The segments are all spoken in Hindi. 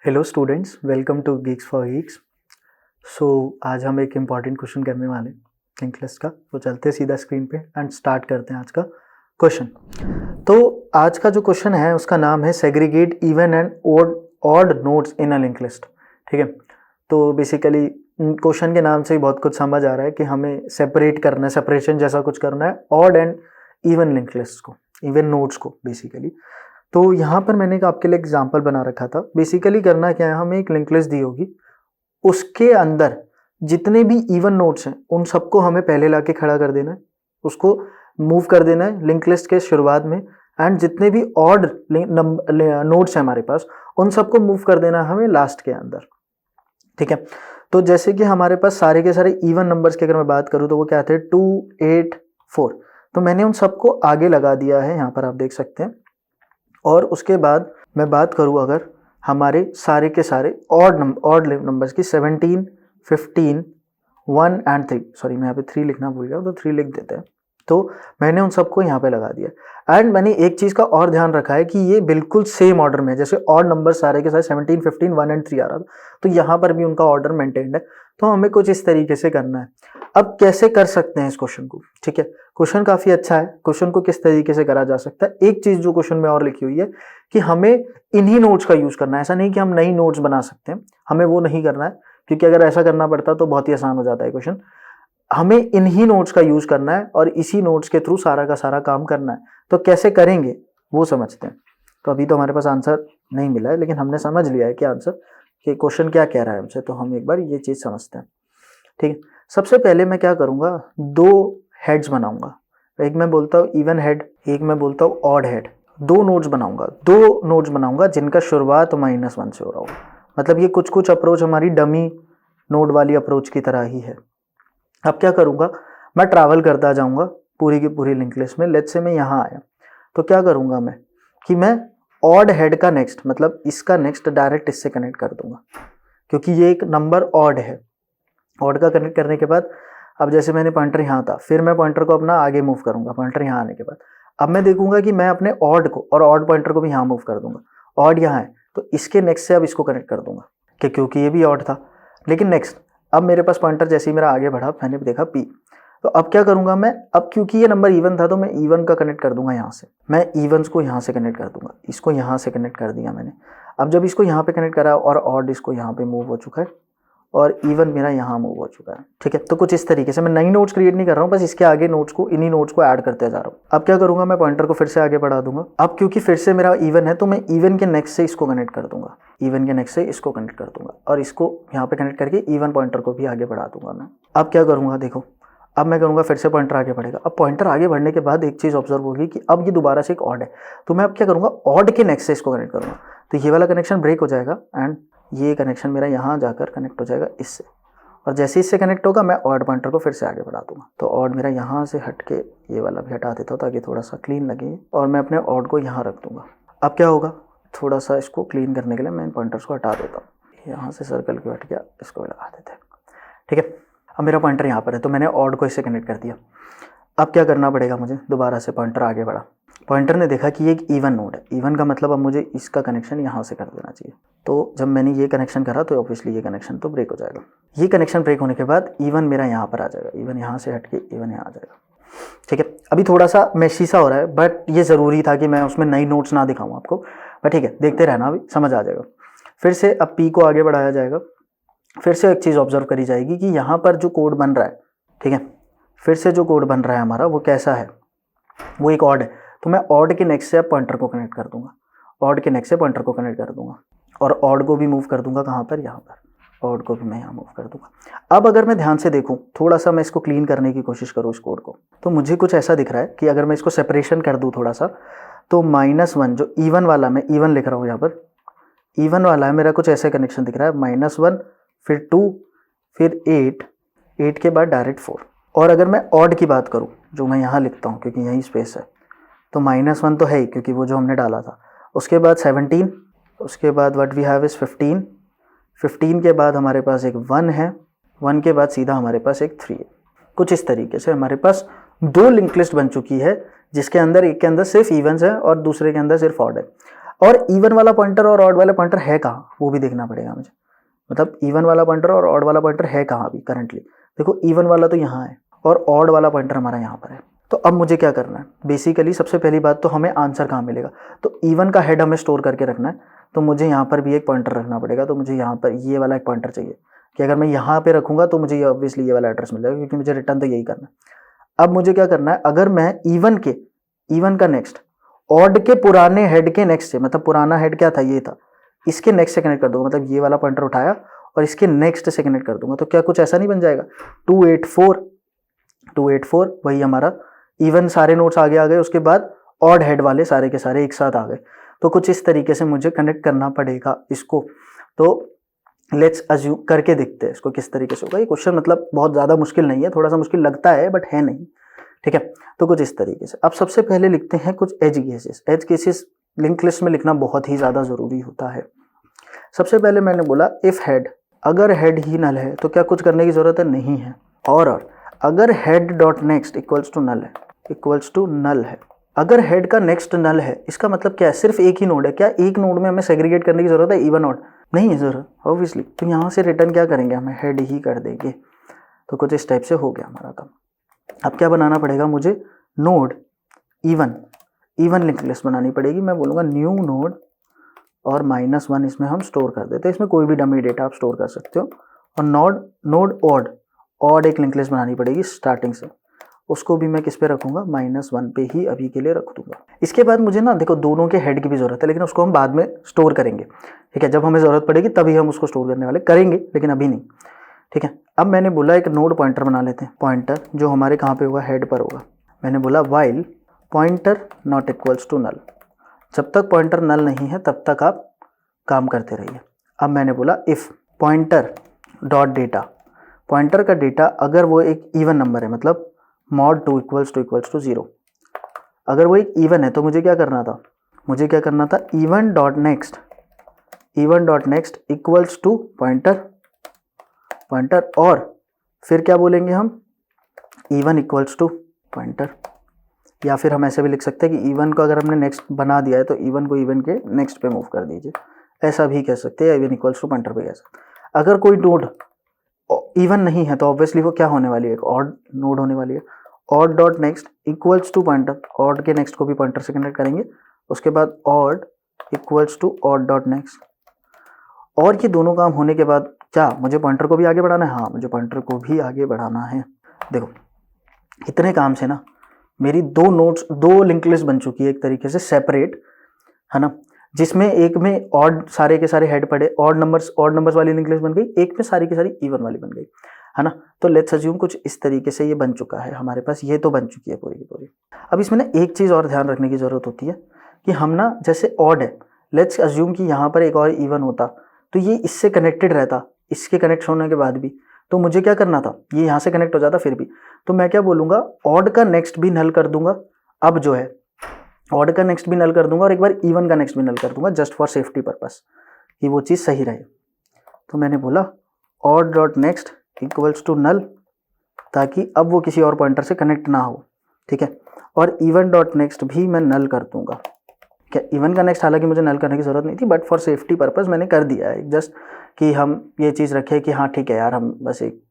Hello students, welcome to Geeks for Geeks. So आज हम एक इम्पॉर्टेंट क्वेश्चन करने वाले हैं लिंक लिस्ट का। तो चलते हैं सीधा स्क्रीन पे एंड स्टार्ट करते हैं आज का क्वेश्चन। तो आज का जो क्वेश्चन है उसका नाम है segregate even and odd nodes in a link list. ठीक है, तो बेसिकली क्वेश्चन के नाम से ही बहुत कुछ समझ आ रहा है कि हमें सेपरेट करना है, सेपरेशन जैसा कुछ करना है odd and even link list को, इवन नोड्स को बेसिकली। तो यहाँ पर मैंने एक आपके लिए एग्जाम्पल बना रखा था। बेसिकली करना क्या है, हमें एक लिंक लिस्ट दी होगी, उसके अंदर जितने भी इवन नोड्स हैं उन सबको हमें पहले लाके खड़ा कर देना है, उसको मूव कर देना है लिंक लिस्ट के शुरुआत में। एंड जितने भी ऑड नोड्स हैं हमारे पास उन सबको मूव कर देना है हमें लास्ट के अंदर। ठीक है, तो जैसे कि हमारे पास सारे के सारे इवन नंबर्स की अगर मैं बात करूँ तो वो क्या थे, 2, 8, 4। तो मैंने उन सबको आगे लगा दिया है, यहाँ पर आप देख सकते हैं। और उसके बाद मैं बात करूँ अगर हमारे सारे के सारे ऑड नंबर्स की 17, 15, 1 एंड 3, सॉरी मैं यहाँ पे 3 लिखना भूल गया, तो 3 लिख देते हैं। तो मैंने उन सबको यहाँ पे लगा दिया। एंड मैंने एक चीज़ का और ध्यान रखा है कि ये बिल्कुल सेम ऑर्डर में है, जैसे ऑड नंबर सारे के सारे 17, 15, 1 एंड 3 आ रहा था, तो यहाँ पर भी उनका ऑर्डर मेंटेन्ड है। तो हमें कुछ इस तरीके से करना है। अब कैसे कर सकते हैं इस क्वेश्चन को? ठीक है, क्वेश्चन काफ़ी अच्छा है। क्वेश्चन को किस तरीके से करा जा सकता है, एक चीज़ जो क्वेश्चन में और लिखी हुई है कि हमें इन्हीं नोट्स का यूज़ करना है। ऐसा नहीं कि हम नई नोट्स बना सकते हैं, हमें वो नहीं करना है, क्योंकि अगर ऐसा करना पड़ता तो बहुत ही आसान हो जाता है क्वेश्चन। हमें इन्हीं नोट्स का यूज करना है और इसी नोट्स के थ्रू सारा का सारा काम करना है। तो कैसे करेंगे वो समझते हैं। तो अभी तो हमारे पास आंसर नहीं मिला है, लेकिन हमने समझ लिया है कि आंसर कि क्वेश्चन क्या कह रहा है हमसे। तो हम एक बार ये चीज़ समझते हैं। ठीक है, सबसे पहले मैं क्या करूँगा, 2 हेड्स बनाऊंगा। एक मैं बोलता हूँ इवन हेड, एक मैं बोलता हूँ ऑड हेड। 2 नोड्स बनाऊंगा जिनका शुरुआत -1 से हो रहा होगा। मतलब ये कुछ अप्रोच हमारी डमी नोड वाली अप्रोच की तरह ही है। अब क्या करूंगा, मैं ट्रैवल करता जाऊंगा पूरी की पूरी लिंक लिस्ट में। लेट्स से मैं यहाँ आया, तो क्या करूंगा मैं कि मैं ऑड हेड का नेक्स्ट, मतलब इसका नेक्स्ट डायरेक्ट इससे कनेक्ट कर दूंगा, क्योंकि ये एक नंबर ऑड है। ऑड का कनेक्ट करने के बाद अब जैसे मैंने पॉइंटर यहाँ था, फिर मैं पॉइंटर को अपना आगे मूव करूंगा पॉइंटर यहाँ आने के बाद। अब मैं देखूंगा कि मैं अपने ऑड को और ऑड पॉइंटर को भी यहाँ मूव कर दूंगा। ऑड यहाँ है तो इसके नेक्स्ट से अब इसको कनेक्ट कर दूंगा, क्योंकि ये भी ऑड था। लेकिन नेक्स्ट अब मेरे पास पॉइंटर जैसे ही मेरा आगे बढ़ा, मैंने देखा P, तो अब क्या करूंगा मैं, अब क्योंकि ये नंबर इवन था तो मैं इवन का कनेक्ट कर दूंगा यहाँ से। मैं इवन्स को यहाँ से कनेक्ट कर दूंगा, इसको यहाँ से कनेक्ट कर दिया मैंने। अब जब इसको यहाँ पे कनेक्ट करा और ऑड इसको यहाँ पे मूव हो चुका है और इवन मेरा यहाँ मूव हो चुका है। ठीक है, तो कुछ इस तरीके से मैं नई नोट्स क्रिएट नहीं कर रहा हूँ, बस इसके आगे नोट्स को, इन्हीं नोट्स को ऐड करते जा रहा हूँ। अब क्या करूंगा, मैं पॉइंटर को फिर से आगे बढ़ा दूंगा। अब क्योंकि फिर से मेरा इवन है तो मैं इवन के नेक्स्ट से इसको कनेक्ट कर दूंगा, इवन के नेक्स्ट से इसको कनेक्ट कर दूंगा और इसको यहाँ पे कनेक्ट करके इवन पॉइंटर को भी आगे बढ़ा दूंगा मैं। अब क्या करूंगा, देखो अब मैं करूंगा फिर से पॉइंटर आगे बढ़ेगा। अब पॉइंटर आगे बढ़ने के बाद एक चीज़ ऑब्जर्व होगी कि अब ये दोबारा से एक ऑड है, तो मैं अब क्या करूंगा, ऑड के नेक्स्ट से इसको कनेक्ट करूंगा। तो ये वाला कनेक्शन ब्रेक हो जाएगा एंड ये कनेक्शन मेरा यहाँ जाकर कनेक्ट हो जाएगा इससे, और जैसे इससे कनेक्ट होगा मैं ऑड पॉइंटर को फिर से आगे बढ़ा दूंगा। तो ऑड मेरा यहाँ से हट के ये वाला भी हटा देता हूँ ताकि थोड़ा सा क्लीन लगे, और मैं अपने ऑड को यहाँ रख दूंगा। अब क्या होगा, थोड़ा सा इसको क्लीन करने के लिए मैं इन पॉइंटर्स को हटा देता हूँ। यहाँ से सर्कल क्यों हट गया, इसको लगा देते हैं। ठीक है, अब मेरा पॉइंटर यहाँ पर है तो मैंने ऑड को इससे कनेक्ट कर दिया। अब क्या करना पड़ेगा मुझे, दोबारा से पॉइंटर आगे बढ़ा। पॉइंटर ने देखा कि ये एक इवन नोड है, इवन का मतलब अब मुझे इसका कनेक्शन यहाँ से कर देना चाहिए। तो जब मैंने ये कनेक्शन करा तो ऑब्वियसली ये कनेक्शन तो ब्रेक हो जाएगा। ये कनेक्शन ब्रेक होने के बाद इवन मेरा यहाँ पर आ जाएगा, इवन यहाँ से हट के इवन यहाँ आ जाएगा। ठीक है, अभी थोड़ा सा मेशी सा हो रहा है, बट ये ज़रूरी था कि मैं उसमें नई नोट्स ना दिखाऊँ आपको, बट ठीक है देखते रहना, अभी समझ आ जाएगा। फिर से अब P को आगे बढ़ाया जाएगा। फिर से एक चीज़ ऑब्जर्व करी जाएगी कि यहाँ पर जो कोड बन रहा है, ठीक है, फिर से जो कोड बन रहा है हमारा वो कैसा है, वो एक ऑड है। तो मैं ऑड के नेक्स्ट से अब पॉइंटर को कनेक्ट कर दूंगा, ऑड के नेक्स्ट से पॉइंटर को कनेक्ट कर दूंगा और ऑड को भी मूव कर दूंगा कहाँ पर, यहाँ पर। ऑड को भी मैं यहाँ मूव कर दूंगा। अब अगर मैं ध्यान से देखूँ, थोड़ा सा मैं इसको क्लीन करने की कोशिश करूँ इस कोड को, तो मुझे कुछ ऐसा दिख रहा है कि अगर मैं इसको सेपरेशन कर दूँ थोड़ा सा, तो -1 जो इवन वाला, मैं इवन लिख रहा हूँ यहाँ पर, इवन वाला है मेरा, कुछ ऐसे कनेक्शन दिख रहा है, -1 फिर 2 फिर 8 के बाद डायरेक्ट 4। और अगर मैं ऑड की बात करूँ, जो मैं यहाँ लिखता हूँ क्योंकि यही स्पेस है, तो -1 तो है ही क्योंकि वो जो हमने डाला था। उसके बाद 17, उसके बाद व्हाट वी हैव इज़ 15 के बाद हमारे पास एक 1 है, 1 के बाद सीधा हमारे पास एक 3 है। कुछ इस तरीके से हमारे पास 2 लिंक लिस्ट बन चुकी है, जिसके अंदर एक के अंदर सिर्फ इवन्स है और दूसरे के अंदर सिर्फ ऑड है। और इवन वाला पॉइंटर और ऑड वाला पॉइंटर है कहाँ, वो भी देखना पड़ेगा मुझे। मतलब इवन वाला पॉइंटर और ऑड वाला पॉइंटर है कहाँ अभी करंटली। देखो इवन वाला तो यहाँ है और ऑड वाला पॉइंटर हमारा यहाँ पर है। तो अब मुझे क्या करना है, बेसिकली सबसे पहली बात तो हमें आंसर कहाँ मिलेगा, तो इवन का हेड हमें स्टोर करके रखना है, तो मुझे यहाँ पर भी एक पॉइंटर रखना पड़ेगा। तो मुझे यहाँ पर ये वाला एक पॉइंटर चाहिए कि अगर मैं यहाँ पे रखूँगा तो मुझे ये ऑब्वियसली ये वाला एड्रेस मिल जाएगा, क्योंकि मुझे रिटर्न तो यही करना है। अब मुझे क्या करना है, अगर मैं इवन का नेक्स्ट ऑड के पुराने हेड के नेक्स्ट से, मतलब पुराना हेड क्या था, ये था, इसके नेक्स्ट से कनेक्ट कर दूंगा, मतलब ये वाला पॉइंटर उठाया और इसके नेक्स्ट से कनेक्ट कर दूंगा, तो क्या कुछ ऐसा नहीं बन जाएगा 284 वही हमारा इवन सारे नोट्स आगे आ गए, उसके बाद ऑड हेड वाले सारे के सारे एक साथ आ गए। तो कुछ इस तरीके से मुझे कनेक्ट करना पड़ेगा इसको। तो लेट्स अज्यूम करके देखते हैं इसको किस तरीके से होगा। ये क्वेश्चन मतलब बहुत ज़्यादा मुश्किल नहीं है, थोड़ा सा मुश्किल लगता है बट है नहीं, ठीक है। तो कुछ इस तरीके से अब सबसे पहले लिखते हैं कुछ एज केसेस लिंक लिस्ट में लिखना बहुत ही ज़्यादा ज़रूरी होता है। सबसे पहले मैंने बोला इफ़ हेड, अगर हेड ही नल है तो क्या कुछ करने की ज़रूरत है, नहीं है। और अगर head dot next equals to null है, अगर हेड का नेक्स्ट नल है, इसका मतलब क्या है, सिर्फ एक ही नोड है। क्या एक नोड में हमें सेग्रीगेट करने की ज़रूरत है, इवन ऑड नहीं है ज़रूरत ऑब्वियसली। तो यहाँ से रिटर्न क्या करेंगे, हमें हेड ही कर देंगे। तो कुछ इस टाइप से हो गया हमारा काम। अब क्या बनाना पड़ेगा मुझे, नोड इवन लिंक लिस्ट बनानी पड़ेगी। मैं बोलूँगा न्यू नोड और -1 इसमें हम स्टोर कर देते हैं। इसमें कोई भी डमी डेटा आप स्टोर कर सकते हो। और नोड ऑड एक लिंक लिस्ट बनानी पड़ेगी स्टार्टिंग से, उसको भी मैं किस पे रखूँगा, -1 पे ही अभी के लिए रख दूंगा। इसके बाद मुझे ना देखो दोनों के हेड की भी ज़रूरत है, लेकिन उसको हम बाद में स्टोर करेंगे, ठीक है। जब हमें ज़रूरत पड़ेगी तभी हम उसको स्टोर करने वाले करेंगे, लेकिन अभी नहीं, ठीक है। अब मैंने बोला एक नोड पॉइंटर बना लेते हैं, पॉइंटर जो हमारे कहाँ पे होगा, हेड पर होगा। मैंने बोला while pointer not equals to null, जब तक पॉइंटर नल नहीं है तब तक आप काम करते रहिए। अब मैंने बोला if pointer dot data, pointer का डेटा अगर वो एक इवन नंबर है, मतलब mod 2 इक्वल्स टू 0, अगर वो एक इवन है तो मुझे क्या करना था, even dot next equals to pointer और फिर क्या बोलेंगे हम, इवन इक्वल्स टू पॉइंटर। या फिर हम ऐसे भी लिख सकते हैं कि इवन को अगर हमने नेक्स्ट बना दिया है तो इवन को इवन के नेक्स्ट पे मूव कर दीजिए, ऐसा भी कह सकते हैं, इवन इक्वल्स टू पॉइंटर पे कह सकते हैं। अगर कोई नोड इवन नहीं है तो ऑब्वियसली वो क्या होने वाली है, एक ऑड नोड होने वाली है। Odd dot next equals to pointer, odd के नेक्स्ट को भी पॉइंटर से कनेक्ट करेंगे, उसके बाद odd equals to odd dot next. और ये दोनों काम होने के बाद क्या मुझे पॉइंटर को भी आगे बढ़ाना है, हाँ मुझे पॉइंटर को भी आगे बढ़ाना है। देखो इतने काम से ना मेरी दो लिंक लिस्ट बन चुकी है एक तरीके से सेपरेट, है ना, जिसमें एक में ऑड सारे के सारे हेड पड़े, ऑड नंबर्स वाली लिंक लिस्ट बन गई, एक में सारी की सारी इवन वाली बन गई, है ना। तो लेट्स अज्यूम कुछ इस तरीके से ये बन चुका है हमारे पास, ये तो बन चुकी है पूरी की पूरी। अब इसमें ना एक चीज़ और ध्यान रखने की ज़रूरत होती है कि हम ना जैसे ऑड है, लेट्स अज्यूम कि यहाँ पर एक और इवन होता तो ये इससे कनेक्टेड रहता, इसके कनेक्ट होने के बाद भी, तो मुझे क्या करना था, ये यहाँ से कनेक्ट हो जाता फिर भी, तो मैं क्या बोलूँगा, ऑड का नेक्स्ट भी नल कर दूंगा। अब जो है ऑड का नेक्स्ट भी नल कर दूंगा और एक बार इवन का नेक्स्ट भी नल कर दूंगा, जस्ट फॉर सेफ्टी पर्पस कि वो चीज़ सही रहे। तो मैंने बोला odd dot next equals to null, ताकि अब वो किसी और पॉइंटर से कनेक्ट ना हो, ठीक है। और इवन डॉट नेक्स्ट भी मैं नल कर दूंगा। क्या इवन का नेक्स्ट हालांकि मुझे नल करने की ज़रूरत नहीं थी, बट फॉर सेफ्टी पर्पस मैंने कर दिया है, जस्ट कि हम ये चीज़ रखें कि हाँ ठीक है यार, हम बस एक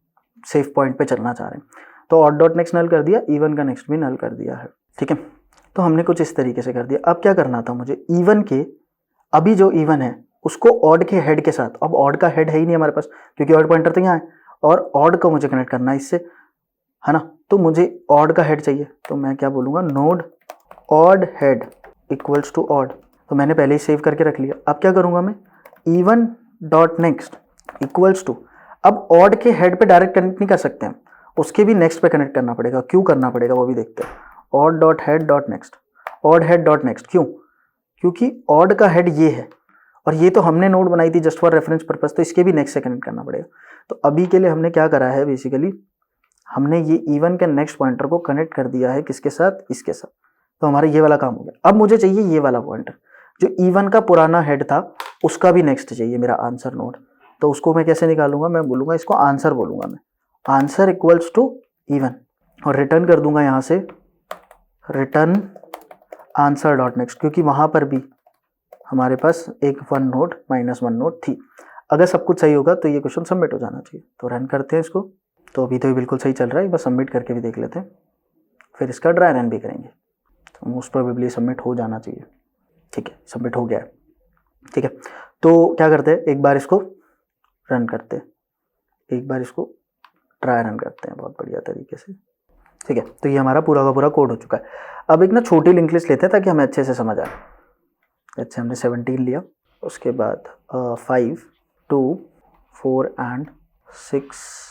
सेफ पॉइंट पे चलना चाह रहे हैं। तो ऑड डॉट नेक्स्ट नल कर दिया, इवन का नेक्स्ट भी नल कर दिया है, ठीक है। तो हमने कुछ इस तरीके से कर दिया। अब क्या करना था मुझे, इवन के अभी जो इवन है उसको ऑड के हेड के साथ, अब ऑड का हेड है ही नहीं हमारे पास क्योंकि ऑड पॉइंटर तो यहाँ है, और ऑड को मुझे कनेक्ट करना है इससे, है ना। तो मुझे ऑड का हेड चाहिए, तो मैं क्या बोलूँगा, node odd head equals to odd. तो मैंने पहले ही सेव करके रख लिया। अब क्या करूँगा मैं, even dot next equals to, अब ऑड के हेड पे डायरेक्ट कनेक्ट नहीं कर सकते हैं, उसके भी नेक्स्ट पे कनेक्ट करना पड़ेगा। क्यों करना पड़ेगा वो भी देखते हैं। Odd dot head dot next, odd head dot next, क्यों, क्योंकि ऑड का हेड ये है और ये तो हमने नोड बनाई थी जस्ट फॉर रेफरेंस पर्पस, तो इसके भी नेक्स्ट से कनेक्ट करना पड़ेगा। तो अभी के लिए हमने क्या करा है, बेसिकली हमने ये इवन के नेक्स्ट पॉइंटर को कनेक्ट कर दिया है किसके साथ, इसके साथ। तो हमारा ये वाला काम हो गया। अब मुझे चाहिए ये वाला पॉइंटर जो इवन का पुराना हेड था, उसका भी नेक्स्ट चाहिए मेरा आंसर नोड। तो उसको मैं कैसे निकालूंगा, मैं बोलूँगा इसको आंसर बोलूँगा, मैं आंसर इक्वल्स टू इवन, और रिटर्न कर दूंगा यहाँ से रिटर्न आंसर डॉट नेक्स्ट, क्योंकि वहाँ पर भी हमारे पास एक 1 नोड -1 नोड थी। अगर सब कुछ सही होगा तो ये क्वेश्चन सबमिट हो जाना चाहिए। तो रन करते हैं इसको। तो अभी तो ये बिल्कुल सही चल रहा है, बस सबमिट करके भी देख लेते हैं, फिर इसका ड्राई रन भी करेंगे। तो मोस्ट प्रोबेबली सबमिट हो जाना चाहिए। ठीक है, सबमिट हो गया है। ठीक है, तो क्या करते हैं, एक बार इसको रन करते हैं, एक बार इसको ट्राई रन करते हैं बहुत बढ़िया तरीके से। ठीक है, तो ये हमारा पूरा का पूरा कोड हो चुका है। अब एक ना छोटी लिंक लिस्ट लेते हैं ताकि हमें अच्छे से समझ आए। जैसे हमने 17 लिया, उसके बाद 5, 2, 4 एंड 6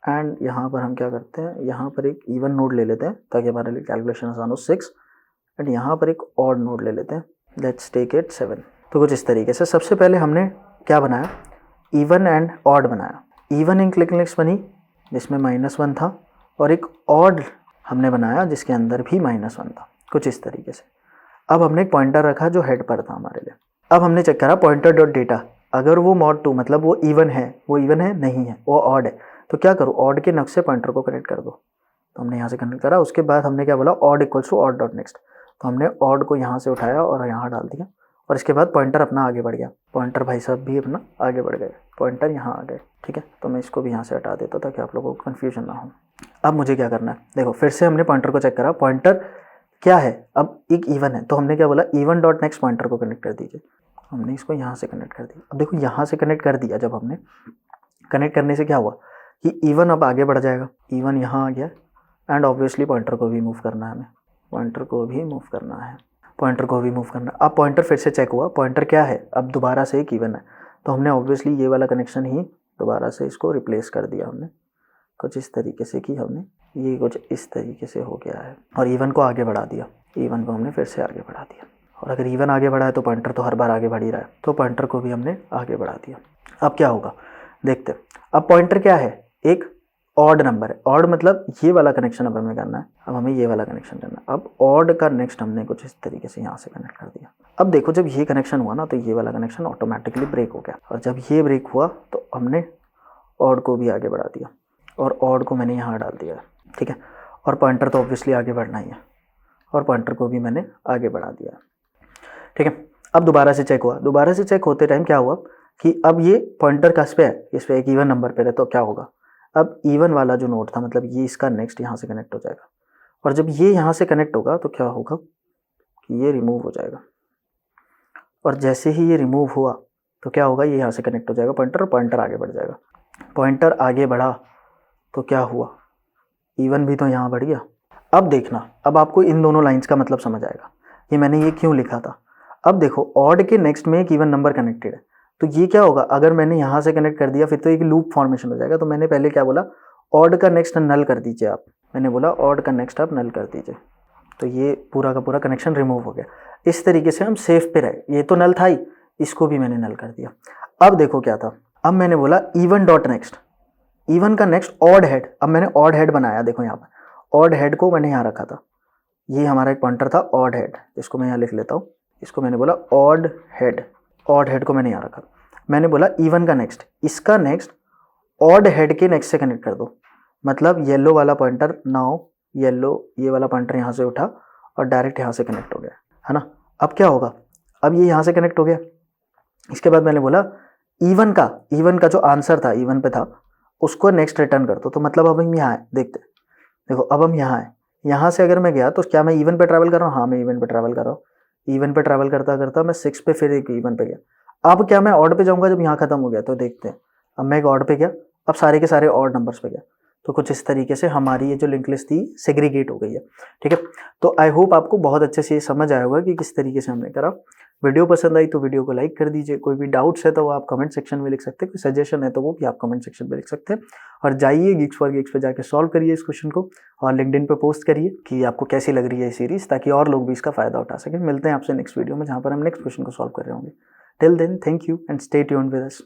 एंड यहाँ पर हम क्या करते हैं, यहाँ पर एक इवन नोड ले लेते हैं ताकि हमारे लिए कैलकुलेशन आसान हो, 6 एंड यहाँ पर एक ऑड नोड ले लेते हैं, लेट्स टेक इट 7। तो कुछ इस तरीके से सबसे पहले हमने क्या बनाया, इवन एंड ऑड बनाया। इवन एक लिंक बनी जिसमें -1 था और एक ऑड हमने बनाया जिसके अंदर भी -1 था, कुछ इस तरीके से। अब हमने एक पॉइंटर रखा जो हेड पर था हमारे लिए। अब हमने चेक करा पॉइंटर डॉट डेटा, अगर वो mod 2 मतलब वो इवन है, नहीं है, वो ऑड है, तो क्या करो, ऑड के नक्शे पॉइंटर को कनेक्ट कर दो। तो हमने यहाँ से कनेक्ट करा। उसके बाद हमने क्या बोला, odd equals to odd dot next. तो हमने ऑड को यहाँ से उठाया और यहाँ डाल दिया और इसके बाद पॉइंटर अपना आगे बढ़ गया। पॉइंटर भाई साहब भी अपना आगे बढ़ गए, पॉइंटर यहाँ आ गए। ठीक है, तो मैं इसको भी यहाँ से हटा देता ताकि आप लोगों को कन्फ्यूजन ना हो। अब मुझे क्या करना है, देखो फिर से हमने पॉइंटर को चेक करा, पॉइंटर क्या है, अब एक इवन है, तो हमने क्या बोला, इवन डॉट नेक्स्ट पॉइंटर को कनेक्ट कर दीजिए। हमने इसको यहाँ से कनेक्ट कर दिया। अब देखो यहाँ से कनेक्ट कर दिया, जब हमने कनेक्ट करने से क्या हुआ कि इवन अब आगे बढ़ जाएगा, इवन यहाँ आ गया एंड ऑब्वियसली पॉइंटर को भी मूव करना है हमें, पॉइंटर को भी मूव करना है, पॉइंटर को भी मूव करना है। अब पॉइंटर फिर से चेक हुआ, पॉइंटर क्या है, अब दोबारा से एक इवन है, तो हमने ऑब्वियसली ये वाला कनेक्शन ही दोबारा से इसको रिप्लेस कर दिया हमने, कुछ इस तरीके से कि हमने ये कुछ इस तरीके से हो गया है और इवन को आगे बढ़ा दिया, इवन को हमने फिर से आगे बढ़ा दिया। और अगर इवन आगे बढ़ा है तो पॉइंटर तो हर बार आगे बढ़ ही रहा है, तो पॉइंटर को भी हमने आगे बढ़ा दिया। अब क्या होगा देखते हैं। अब पॉइंटर क्या है, एक ऑड नंबर है, ऑड मतलब ये वाला कनेक्शन अब हमें करना है, अब हमें ये वाला कनेक्शन करना है। अब ऑड का नेक्स्ट हमने कुछ इस तरीके से यहाँ से कनेक्ट कर दिया। अब देखो जब ये कनेक्शन हुआ ना तो ये वाला कनेक्शन ऑटोमेटिकली ब्रेक हो गया, और जब ये ब्रेक हुआ तो हमने ऑड को भी आगे बढ़ा दिया और ऑड को मैंने यहाँ डाल दिया। ठीक है, और पॉइंटर तो ऑब्वियसली आगे बढ़ना ही है और पॉइंटर को भी मैंने आगे बढ़ा दिया। ठीक है, अब दोबारा से चेक हुआ, दोबारा से चेक होते टाइम क्या हुआ कि अब ये पॉइंटर किस पे है, इस पे एक इवन नंबर पे है, तो क्या होगा, अब इवन वाला जो नोड था मतलब ये इसका नेक्स्ट यहाँ से कनेक्ट हो जाएगा, और जब ये यहाँ से कनेक्ट होगा तो क्या होगा कि ये रिमूव हो जाएगा, और जैसे ही ये रिमूव हुआ तो क्या होगा, ये यहाँ से कनेक्ट हो जाएगा पॉइंटर, और पॉइंटर आगे बढ़ जाएगा। पॉइंटर आगे बढ़ा तो क्या हुआ, इवन भी तो यहाँ बढ़ गया। अब देखना, अब आपको इन दोनों लाइंस का मतलब समझ आएगा कि मैंने ये क्यों लिखा था। अब देखो ऑड के नेक्स्ट में एक इवन नंबर कनेक्टेड है, तो ये क्या होगा, अगर मैंने यहाँ से कनेक्ट कर दिया फिर तो एक लूप फॉर्मेशन हो जाएगा। तो मैंने पहले क्या बोला, ऑड का नेक्स्ट नल कर दीजिए आप, मैंने बोला ऑड का नेक्स्ट आप नल कर दीजिए, तो ये पूरा का पूरा कनेक्शन रिमूव हो गया। इस तरीके से हम सेफ पे रहे, ये तो नल था ही, इसको भी मैंने नल कर दिया। अब देखो क्या था, अब मैंने बोला इवन डॉट नेक्स्ट, इवन का नेक्स्ट ऑड हेड, अब मैंने ऑड हेड बनाया, देखो यहाँ पर ऑड हेड को मैंने यहाँ रखा था, ये हमारा एक पॉइंटर था ऑड हेड, इसको मैं यहाँ लिख लेता हूँ, इसको मैंने बोला ऑड हेड, ऑड हेड को मैंने यहाँ रखा। मैंने बोला इवन का नेक्स्ट, इसका नेक्स्ट ऑड हेड के नेक्स्ट से कनेक्ट कर दो, मतलब येलो वाला पॉइंटर, नाउ येलो ये वाला पॉइंटर यहाँ से उठा और डायरेक्ट यहाँ से कनेक्ट हो गया, है ना। अब क्या होगा, अब ये यहाँ से कनेक्ट हो गया। इसके बाद मैंने बोला इवन का जो आंसर था इवन पे था उसको नेक्स्ट रिटर्न कर दो, तो मतलब अब हम यहाँ आए, देखते देखो अब हम यहाँ आए, यहाँ से अगर मैं गया तो क्या मैं इवन पे ट्रैवल कर रहा हूँ, हाँ मैं इवन पे ट्रैवल कर रहा हूँ। इवन पे ट्रैवल करता करता मैं 6 पे फिर एक इवन पे गया। अब क्या मैं ऑड पे जाऊँगा जब यहाँ खत्म हो गया, तो देखते हैं। अब मैं एक ऑड पे गया, अब सारे के सारे ऑड नंबर्स पे गया, तो कुछ इस तरीके से हमारी ये जो लिंक लिस्ट थी सेग्रीगेट हो गई है। ठीक है, तो आई होप आपको बहुत अच्छे से ये समझ आया होगा कि किस तरीके से हमने करा। वीडियो पसंद आई तो वीडियो को लाइक कर दीजिए, कोई भी डाउट्स है तो वो आप कमेंट सेक्शन में लिख सकते हैं, कोई सजेशन है तो वो भी आप कमेंट सेक्शन में लिख सकते हैं। और जाइए Geeks for Geeks पे जाके सॉल्व करिए इस क्वेश्चन को और लिंक्डइन पे पोस्ट करिए कि आपको कैसी लग रही है ये सीरीज, ताकि और लोग भी इसका फायदा उठा सकें। मिलते हैं आपसे नेक्स्ट वीडियो में जहाँ पर हम नेक्स्ट क्वेश्चन को सॉल्व कर रहे होंगे। Till then thank you and stay tuned with us.